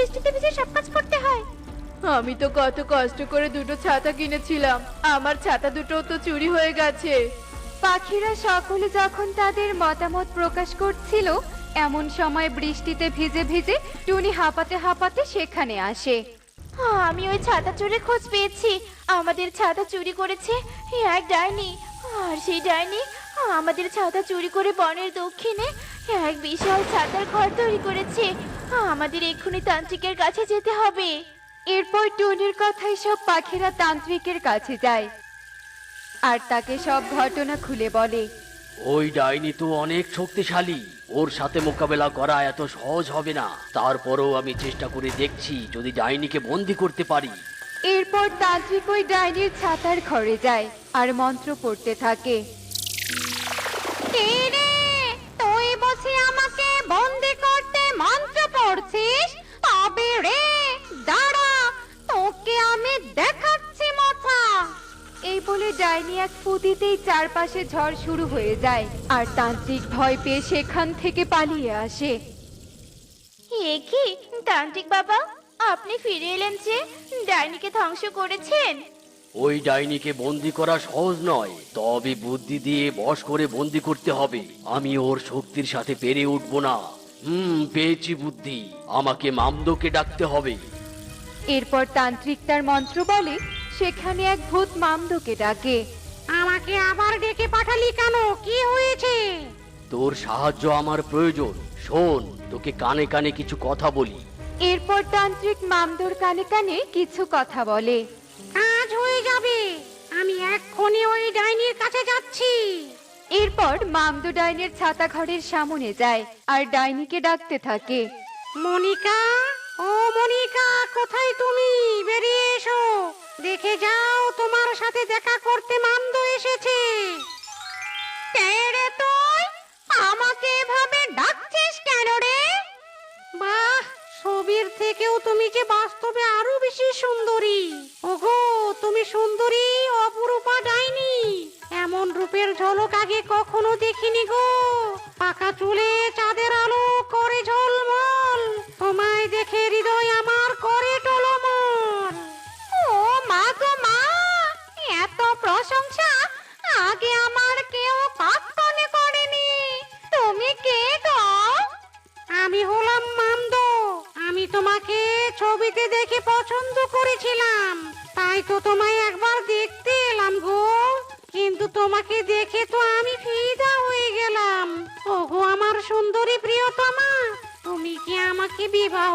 বৃষ্টিতে ভিজে সব কাজ করতে হয়? আমি তো কত কষ্ট করে দুটো ছাতা কিনেছিলাম, আমার ছাতা দুটো তো চুরি হয়ে গেছে। পাখিরা সকলে যখন তাদের মতামত প্রকাশ করছিল, এমন সময় বৃষ্টিতে ভিজে ভিজে টুনি হাঁপাতে হাঁপাতে সেখানে আসে। আমি ওই ছাতা চোরের খোঁজ পেয়েছি। আমাদের ছাতা চুরি করেছে এক ডাইনি। আর সেই ডাইনি আমাদের ছাতা চুরি করে বনের দক্ষিণে এক বিশাল ছাতার ঘর তৈরি করেছে। আমাদের এক্ষুনি তান্ত্রিকের কাছে যেতে হবে। এরপর টুনির কথায় সব পাখিরা তান্ত্রিকের কাছে যায় আর তাকে সব ঘটনা খুলে বলে। ওই ডাইনি তো অনেক শক্তিশালী, ওর সাথে মোকাবেলা করা এত সহজ হবে না। তারপরেও আমি চেষ্টা করে দেখছি যদি ডাইনিকে বন্দি করতে পারি। এরপর তান্ত্রিক ওই ডাইনির ছাতার ঘরে যায় আর মন্ত্র পড়তে থাকে। কে রে, তুই বসে আমাকে বন্দি করতে মন্ত্র পড়ছিস? তবে রে দাঁড়া, তোকে আমি দেখাচ্ছি মজা। এই বলে ডাইনি এক ফুদিতেই চারপাশে ঝড় শুরু হয়ে যায় আর তান্ত্রিক ভয় পেয়ে সেখান থেকে পালিয়ে আসে। এ কি তান্ত্রিক বাবা, আপনি ফিরে এলেন যে? ডাইনিকে ধ্বংস করেছেন? ওই ডাইনিকে বন্দি করা সহজ নয়, তবে বুদ্ধি দিয়ে বশ করে বন্দি করতে হবে। আমি ওর শক্তির সাথে পেরে উঠবো না। পেয়েছি বুদ্ধি, আমাকে মামদোকে ডাকতে হবে। এরপর তান্ত্রিক তার মন্ত্র বলে, সেখানে এক ভূত মামদোকে ডাকে। আমাকে আবার ডেকে পাঠালি কেন? কি হয়েছে? তোর সাহায্য আমার প্রয়োজন। শোন, তোকে কানে কানে কিছু কথা বলি। এরপর তান্ত্রিক মামদোর কানে কানে কিছু কথা বলে। কাজ হয়ে যাবে, আমি এক্ষুনি ওই ডাইনির কাছে যাচ্ছি। এরপর মামদো ডাইনির ছাতা ঘরের সামনে যায় আর ডাইনিকে ডাকতে থাকে। মনিকা, ও মনিকা, কোথায় তুমি? বেরিয়ে এসো, দেখে যাও তোমার সাথে দেখা করতে মামদো এসেছে। কে রে তুই? আমাকে এভাবে ডাকছিস কেন রে? বাহ, ছবির থেকেও তুমি যে বাস্তবে আরো বেশি সুন্দরী। ওগো, তুমি সুন্দরী অপরূপা ডাইনি। এমন রূপের ঝলক আগে কখনো দেখিনি গো। পাকা চুলে চাঁদের আলো করে ঝলমল, তোমায় দেখে হৃদয় আমার করে টলমল। ও মা গো মা, এত প্রশংসা আগে আমার কেউ কখনো করেনি। তুমি কে গো? আমি হলাম মামদো। আমি তোমাকে ছবিতে দেখে পছন্দ করেছিলাম, তাই তো তোমায় একবার দেখতে এলাম গো। কিন্তু তোমাকে দেখে তো আমি ফিদা হয়ে গেলাম। ওগো আমার সুন্দরী প্রিয়তমা, তুমি কি আমাকে বিবাহ